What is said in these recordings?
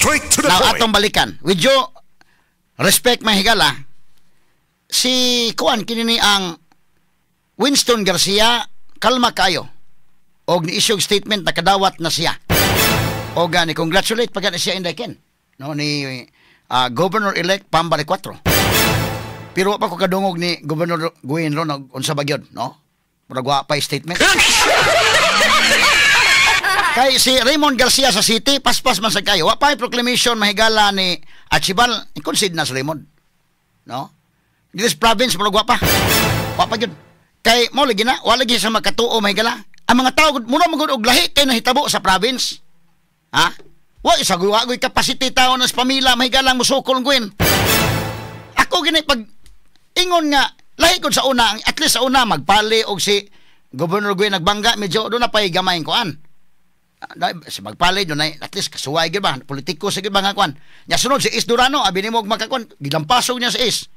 Straight to the Now, point. atong balikan. With you, respect mahigala, si Kuan kinini ang Winston Garcia, kalma kayo. Og ni-issue statement na kadawat na siya. Og ni congratulate pag na siya inday no, ni Governor-elect Pam Bari 4. Pero pa ko kadungog ni Governor Guin ron unsa ba gyud, no? Murag pa statement. Kay si Raymond Garcia sa city, paspas man sa kayo. Wa pa proclamation mahigala ni Archibald, i-concede na si Raymond. No? This province murag wa pa. Wa pa gyud. Kay mo lagi na, wala lagi sa makatuo mahigala. Ang mga tao mura magud og lahi kay nahitabo sa province. Ha? Wa isa guwagoy capacity tao nas pamilya mahigala musukol Guin. Ako gini pag ingon nga lahi ko sa una, at least sa una magpali og si Governor Guin nagbangga medyo do na pay gamay kuan. Si magpali do na at least kasuway gyud ba politiko sa gyud ba nga kuan. Nya sunod si Is Durano abi nimo magkakuan gilampasog niya sa Is.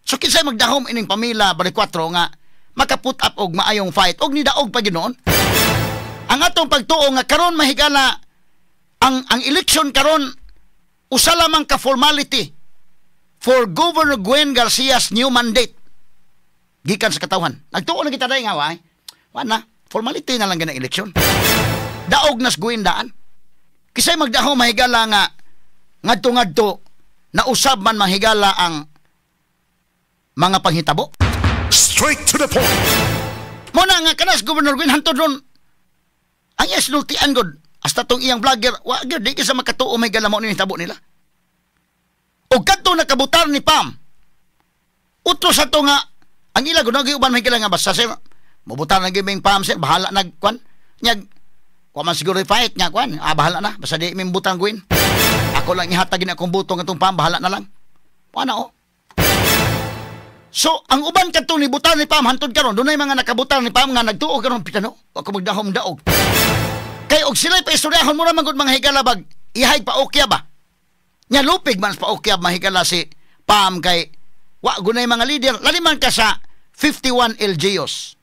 So kinsay magdahom ining pamilya Bari 4 nga makaput up og maayong fight og nidaog pa ginoon. Ang atong pagtuo nga karon mahigala ang election karon usa lamang ka formality for Governor Gwen Garcia's new mandate. Gikan sa katawhan. Nagtuo na kita dahi nga, why? Wala, formality na lang ganang eleksyon. Daog nas Gwen daan. Kisay magdaho mahigala nga ngadto-ngadto na usab man mahigala ang mga panghitabo. Straight to the point. Muna nga kanas Governor Gwen hantod ron. Ang isultian god hasta tong iyang vlogger, wa gyud di kisa makatuo mahigala mo ni hitabo nila. O kadto nakabutar ni Pam. Utro sa to nga ang ila gud uban may nga basta sir mubutar na giming Pam sir bahala nagkwan nyag wa man siguro fight nya kwan bahala na basta di mimbutang Gwen. Ako lang ihatag gini akong butong atong Pam bahala na lang. Ana o. So ang uban kadto ni butar ni Pam hantud karon dunay mga nakabutar ni Pam nga nagtuo karon pitano wa ko magdahom daog. Kay og sila pa istoryahon mo ra man gud mga higala bag ihayg pa okya ba. Nya lupig man pa okyab mahigala si Pam kay wa gunay mga leader laliman ka sa 51 LGUs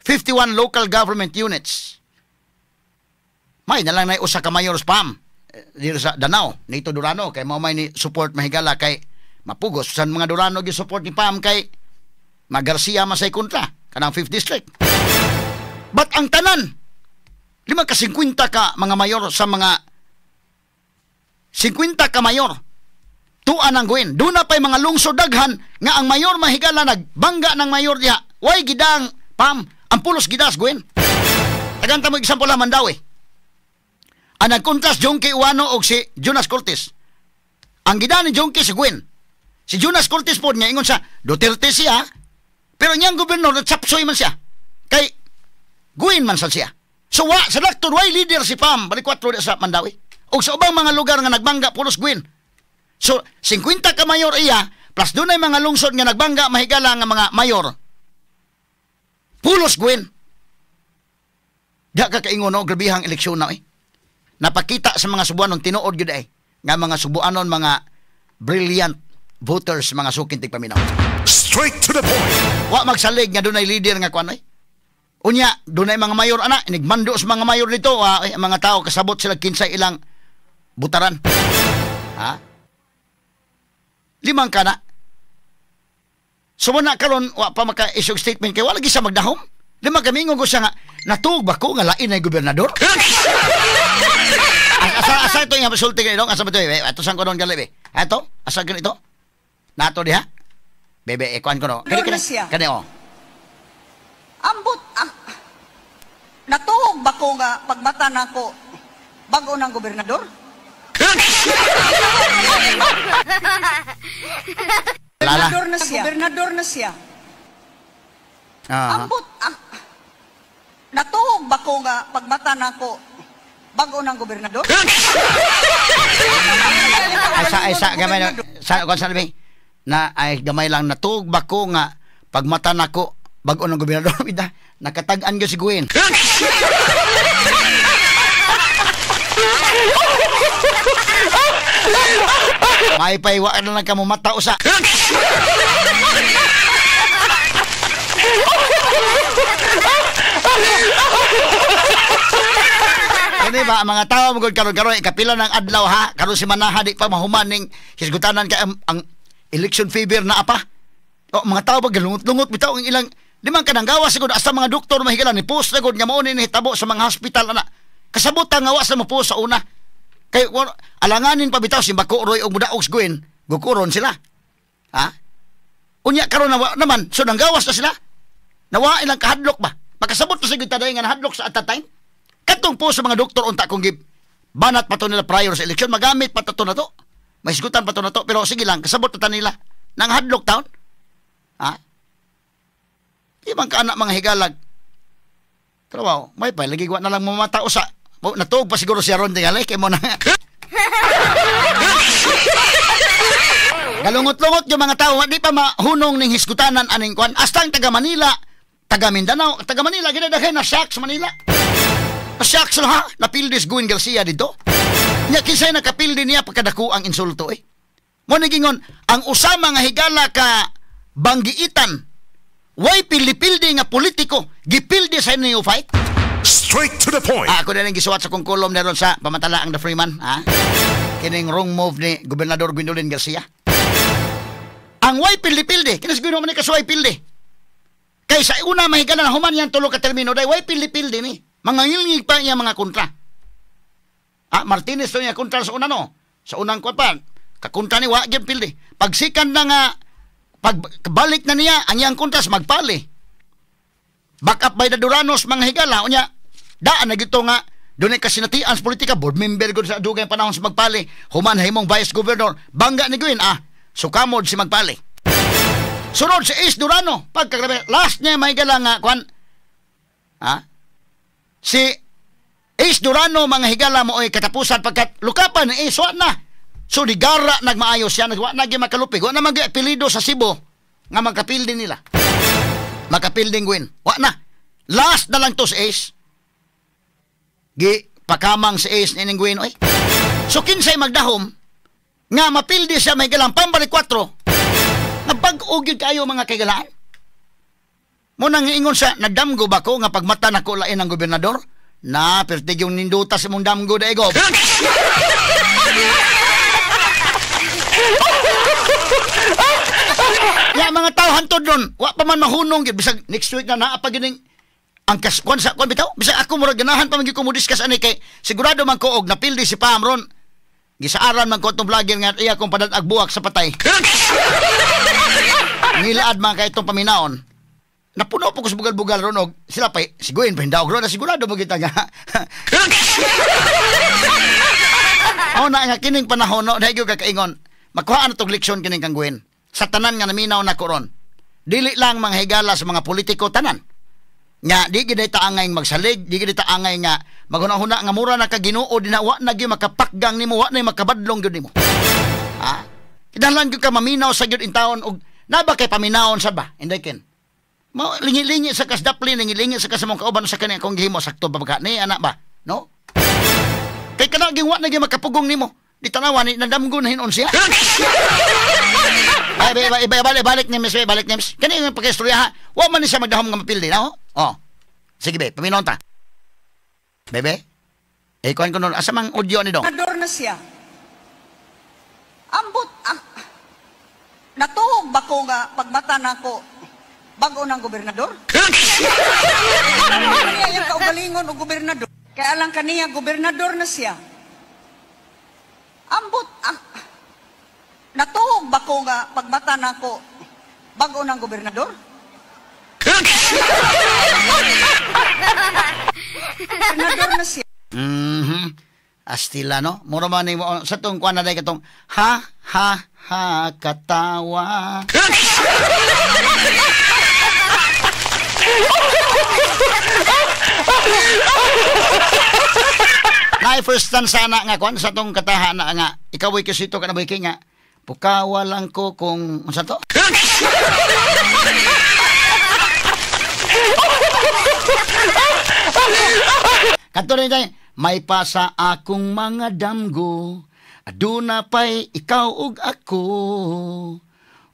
51 local government units. May na lang na usa ka mayor Pam dito sa Danao nito Durano kay mao may ni support mahigala kay mapugos san mga Durano gi support ni Pam kay Garcia masay kontra kanang 5th district. But ang tanan 5 ka 50 ka mga mayor sa mga 50 ka mayor. Tuan ang Gwen. Doon na pa'y mga lungsod daghan nga ang mayor mahigala nagbangga ng mayor diha. Way gidang Pam. Ang pulos gidas Gwen. Aganta mo example naman daw eh. Ang nagkontras Jonky Uwano o si Jonas Cortez. Ang gidaan ni Jonky si Gwen. Si Jonas Cortez po niya ingon sa Duterte siya. Pero niyang gobernador natsapsoy man siya. Kay Gwen man sa siya. So sa lakton way leader si Pam. Bali 4 sa Mandawi. O sa ubang mga lugar nga nagbangga pulos Gwen. So 50 ka mayor iya plus dunay mga lungsod nga nagbangga mahigala nga mga mayor. Pulos Gwen. Da ka kaingon no grabihang eleksyon na eh. Napakita sa mga Subuanon tinuod gyud eh nga mga Subuanon mga brilliant voters mga sukintig paminaw. Straight to the point. Wa magsalig nga dunay leader nga kuan eh. Unya dunay mga mayor ana inigmando sa mga mayor nito mga tao kasabot sila kinsay ilang butaran. Ha? 5 ka na. So na karon wa pa maka-issue statement kay wala gisa magdahom. 5 kami ingon ko siya nga natug ba ko nga lain ay gobernador. Asa ito yung resulta ganito? Asa ba ito? Ato saan ko doon gali? Ato? Asa ganito? Nato diha? Bebe, ikuan ko no. Kani o. Ambot, natuhog ba ko nga pagmata na ko bago ng gobernador? Gobernador na siya. Ambot, natuhog ba ko nga pagmata na ko bago ng gobernador? Sa gamay sa kon sabi na ay gamay lang natuhog ba ko nga pagmata na ko bago ng gobernador ida nakatag-an gyud si Gwen. May paiwa na lang kamo mata usa. Kani ba ang mga tao magud karon ikapila ng adlaw ha, karon si Manaha di pa mahuman ning hisgutanan kay ang election fever na apa. O mga tao ba galungot-lungot bitaw ang ilang di man kanang gawas sigud asa mga doktor mahigalan ni post na gud nga mao ni hitabo sa mga hospital ana. Kasabot ang gawas sa mapo sa una. Kay alanganin pa bitaw si Bako Roy og Mudaog Gwen, gukuron sila. Ha? Unya karon naman so nang gawas na sila. Nawa ilang kahadlok ba? Makasabot na sigud taday nga nahadlok sa at that time. Katong po sa mga doktor unta kong give banat pa to nila prior sa election, magamit pa to na to. Mahisgutan pa to na to, pero sige lang, kasabot na nila nang hadlok taon. Ha? Di man ka anak mga higalag. Pero wow, may pa lagi na lang mamata usa. Natuog pa siguro siya ron tingali kay mo na. Galungot-lungot yung mga tao, di pa mahunong ning hiskutanan aning kwan. Astang taga Manila, taga Mindanao, taga Manila ginadaghay na shocks Manila. Shocks lang ha, napildis Gwen Garcia dito. Nya kinsay nakapildi niya pagkadako ang insulto eh. Mo nagingon, ang usama nga higala ka banggiitan. Way pildi-pildi nga politiko, gipildi sa inyo fight. Straight to the point. Ako na lang gisuwat sa kong kolom na ron sa pamantala ang The Freeman. Ha? Kining wrong move ni Gobernador Gwendolyn Garcia. Ang way pildi-pildi, kinasiguno man ni kasuway pildi. Kaysa una mahigala na human yan tulo ka termino, day way pildi-pildi ni. Mga ngilngig pa niya mga kontra. Martinez to niya kontra sa una no. Sa unang kwan pa, kakontra ni Wagyan pildi. Pagsikan na nga, pagbalik na niya, ang iyang kontras magpali. Back up by the Duranos, mga higala, unya, daan na gito nga, doon ay kasinatian sa politika, board member ko sa dugay panahon sa magpali, human himong vice governor, bangga ni Gwyn, sukamod si magpali. Sunod si Ace Durano, pagkagrabe, last niya may higala nga, kwan, si Ace Durano, mga higala mo ay katapusan, pagkat lukapan ni Ace, wala na. So, digara nagmaayos siya, wala na makalupig, wala na mag-apelido sa Cebu, nga magkapildi nila. Makapilding Gwen. Wa na. Last na lang to si Ace. Pakamang si Ace ni Gwen. Oy. So kinsay magdahom nga mapildi siya may galang pambalik 4. Nabag-ugyod kayo mga kagalaan. Mo nang ingon sa nagdamgo ba ko nga pagmata na ko lain ang gobernador? Na, pertig yung ninduta sa mong damgo da ego. Ya mga tao hantod doon, wa pa man mahunong gid bisag next week na naa pa gining ang kwan sa kwan bitaw bisag ako murag ganahan pa man gyud ko mo discuss ani kay sigurado man ko og napildi si Pam ron. Gisaaran man ko tong vlogger nga iya kong padatag buwak sa patay. Nilaad man kay itong paminaon. Napuno po ko sa bugal-bugal ron og sila pa si Gwen pa hindaog ron na sigurado mo kita nga. Aw na nga kining panahon no dahil gyud kakaingon. Makuha na tong leksyon kining kang Gwen. Sa tanan nga naminaw na koron. Dili lang mga higala sa mga politiko tanan. Nga di gid ta angay magsalig, di gid ta angay nga maghuna-huna nga mura na ka Ginoo di na wa na gyud makapakgang nimo, wa na makabadlong gyud nimo. Kinahanglan gyud ka maminaw sa gyud in taon og naba kay paminawon sad ba? Inday ken. Mao lingi-lingi sa kasdapli, lingi-lingi sa kasamong kauban sa kani akong gihimo sakto ba baka ni anak ba? No? Kay kana gyud wa na gyud makapugong nimo. Di tanawan ni nadamgo na hinon siya. Balik ni Miss, balik ni Miss. Kani yung pagkistorya ha. Wa man ni siya magdahom nga mapildi na ho. Oh. Sige be, paminon ta. Bebe. Kuan ko nun asa mang audio ni dong. Gobernador na siya. Ambot natuog ba ko nga pagmata na ko bago ng gobernador? Kaniya yung kaugalingon o gobernador. Kaya lang kaniya gobernador na siya. Ambot natuog ba ko nga pagmata na ko bago ng gobernador? Gobernador na siya. Astila no? Mura man ni sa tong kuan na day katong ha katawa. Nay first stand sana nga kuan sa tong kataha na nga ikaw ay kisito ka na boy nga pukawa lang ko kung unsa to. Kanto rin tayo, may pasa akong mga damgo, aduna pa'y ikaw ug ako.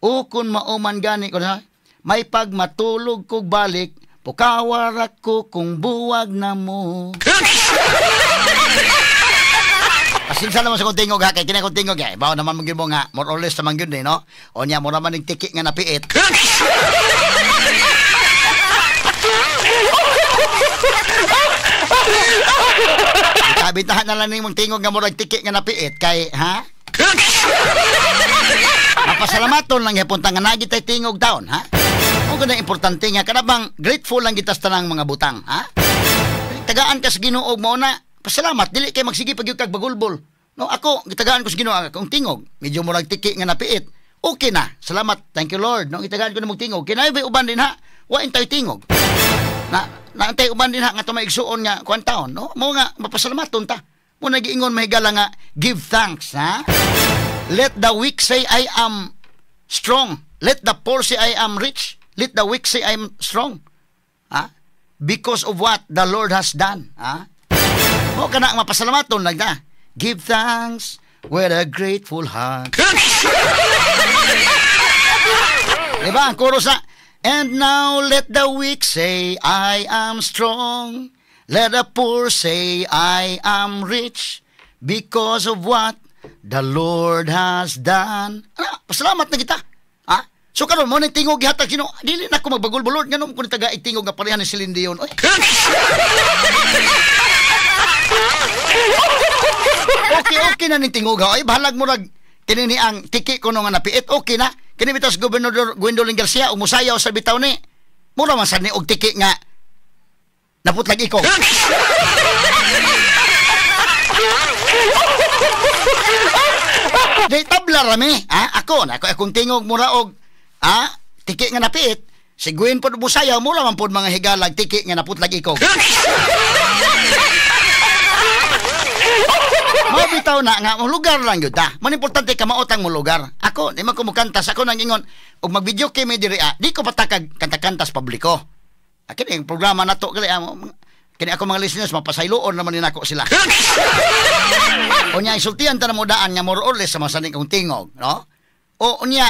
O kung mauman gani ko na, may pagmatulog kog balik, pukawar ako kung buwag na mo. Sinsa naman sa kong tingog ha, kay kina kong tingog eh. Bawa naman mo nga, more or less naman yun eh, no? O niya, mo naman yung tiki nga napiit. Kabintahan na lang mong tingog nga murag tiki nga napiit, kay, ha? Mapasalamaton lang yapunta nga nagitay tingog taon, ha? O ganda importante nga, kanabang grateful lang gitas tanang mga butang, ha? Tagaan ka sa Ginoo mo na, pasalamat, dili kay magsige pag yung kagbagulbol. No, ako, gitagaan ko sa Ginoo akong tingog, medyo murag tiki nga napiit. Okay na, salamat, thank you Lord. No, gitagaan ko na mong tingog, kinay uban din ha, wa intay tingog. Naantay uban din ha, nga tumaigsuon nga, kuwan taon, no? Mo nga, mapasalamaton ta. Mo nagiingon mahigala nga, give thanks, ha? Let the weak say, I am strong. Let the poor say, I am rich. Let the weak say, I am strong. Ha? Because of what the Lord has done. Ha? Mo ka na mapasalamaton lang na. Give thanks with a grateful heart. Diba? Ang chorus na, and now let the weak say, I am strong. Let the poor say, I am rich. Because of what the Lord has done. Pasalamat na kita. Ha? So karon mo nang tingog gihatag sino? Dili na ko magbagul-bulod nganom kun taga itingog nga pareha ni Celine Dion. Oy. Okay na ning tingog ha. Oy, bahalag mo rag kinini ang tiki ko nga napiit. Okay na. Kini bitas Gobernador Gwendolyn Garcia umusayaw sa bitaw ni. Mura man sad ni og tiki nga naputlag ikaw. Day tabla rami, ha? Ako akong tingog mura og tiki nga napiit. Si Gwen pod musayaw mura man pod mga higalag tiki nga naputlag ikaw. Mabitaw na nga mo lugar lang gyud ta. Man importante ka maotang mo lugar. Ako di man ko mukantas ako nang ingon og mag-video kami diri di ko patakag kanta-kanta sa publiko. Kini ang programa nato gali kini ako mga listeners mapasayloon naman din ako sila. Unya isultihan ta na mo daan nga more or less sa masaning kong tingog, no? O unya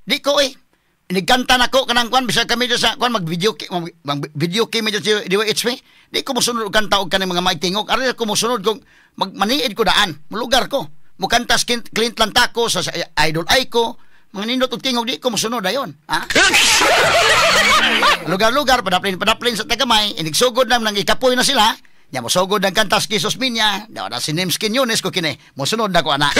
di ko inigkanta nako kanang kwan bisag kami sa kwan mag-video kami sa DWHP. Di ko mosunod og kanta og kanang mga maigtingog. Ari ko mosunod kung maniid ko daan, mulugar ko. Mukantas Clint Lantako sa Idol Aiko. Mga nindot og tingog di ko mosunod ayon, ha? Lugar-lugar padaplin sa tagamay, inigsugod nang ikapoy na sila. Nya mosugod ang kantas Kisos Minya, daw na si Nemskin Yunes ko kini. Mosunod na ko ana.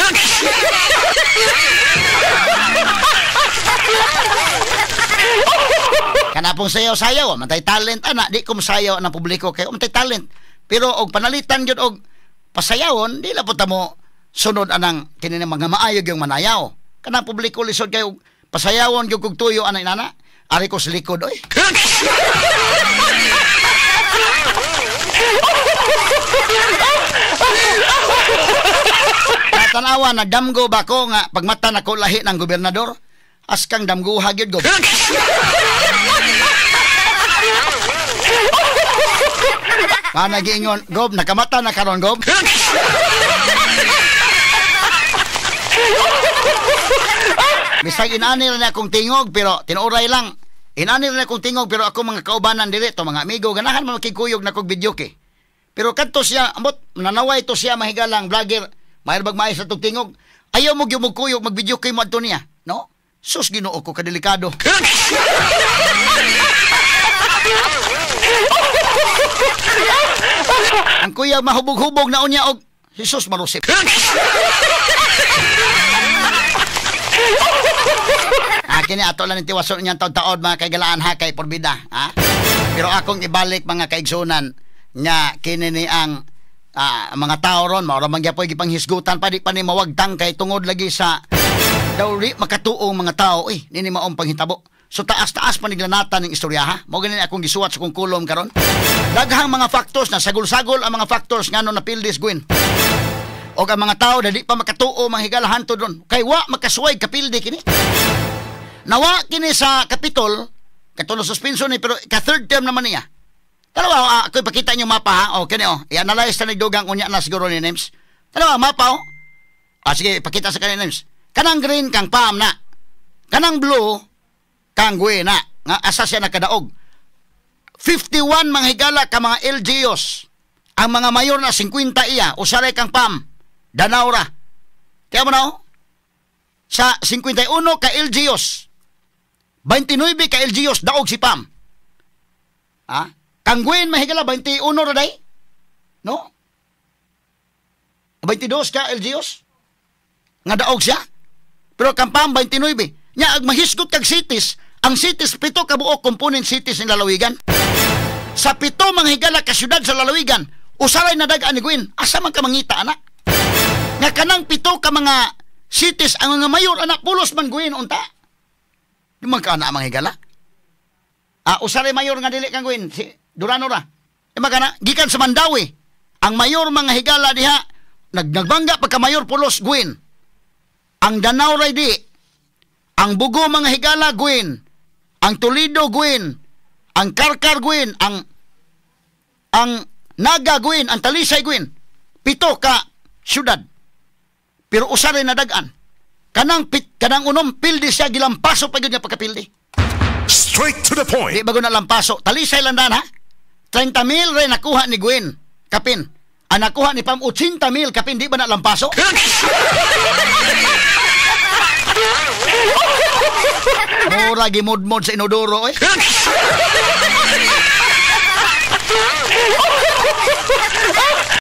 Kanapong sayaw-sayaw, mantay talent ana, di ko masayaw ng publiko kay mantay talent. Pero og panalitan gyud og pasayawon, di la puta mo sunod anang kini mga maayog yung manayaw. Kanang publiko lisod kayo pasayawon gyud kog tuyo anay nana. Ari ko sa likod oy. Tanawa na damgo ba ko nga pagmata na ko lahi ng gobernador? Askang damguha gyud go. Giingon, Gob, nakamata na karon Gob. Bisag inani na akong tingog pero tinuray lang. Inani na akong tingog pero ako mga kaubanan dili to mga amigo ganahan man makikuyog na kog video ke. Pero kadto siya ambot nanaway to siya mahigalang vlogger. Mayrbag maay sa tug tingog. Ayaw mo gyud kuyog mag-video kay mo adto niya, no? Sus Ginoo ko kadelikado. Ang kuya mahubog-hubog na unya og Jesus marusip. Kini ato lang tiwason niyan taon-taon mga kaigalaan ha kay porbida, ha? Pero akong ibalik mga kaigsunan nga kini ni ang mga tao ron mao ra man gyapon gipanghisgutan pa di pa ni mawagtang kay tungod lagi sa dawri makatuong mga tao nini maong panghitabo. So taas-taas pa niglanatan ng istorya ha. Mao ganin akong gisuwat sa kong kulom karon. Daghang mga factors na sagol-sagol ang mga factors ngano na pildis Gwen. O ang mga tao dali pa makatuo mga higalahan to doon. Kay wa makasuway kapildi kini. Nawa kini sa Kapitol, katulo suspension ni pero ka third term naman niya. Tanawa ako ipakita niyo mapa ha. O kini i-analyze ta nagdugang unya na siguro ni Names. Tanawa mapa sige ipakita sa kanina Names. Kanang green kang Pam na. Kanang blue kang Gwen na nga asa siya nakadaog. 51 mga higala ka mga LGUs. Ang mga mayor na 50 iya usaray kang Pam. Danao ra. Kaya mo na, sa 51 ka LGUs, 29 ka LGUs, daog si Pam. Ha? Kangguin mahigala, 21 ra day? No? 22 ka LGUs? Nga daog siya? Pero kang Pam, 29. Nya, ag mahisgot kag cities, ang cities, 7 ka buok component cities ng lalawigan. Sa 7 mga higala ka syudad sa lalawigan, usaray na dagaan ni Gwen, asa man ka mangita, anak? Nga kanang 7 ka mga cities, ang mga mayor, anak, pulos man Gwen, unta? Di man ka, anak, mga higala? Usaray mayor nga dili kang Gwen, si Durano ra. E magana, gikan sa Mandawi, ang mayor mga higala diha, nagbangga pagka mayor pulos Gwen. Ang Danao ray di, ang Bugo mga higala Gwen, ang Toledo Gwen, ang Karkar Gwen, ang Naga Gwen, ang Talisay Gwen, 7 ka syudad. Pero usaray na dagan. Kanang unom pildi siya gilampaso pa gyud nga pagkapildi. Straight to the point. Di bago na lampaso. Talisay lang dan ha. 30,000 rin nakuha ni Gwen kapin. Ang nakuha ni Pam 80,000 kapin, di ba na lampaso? Mura gimod-mod sa inodoro eh.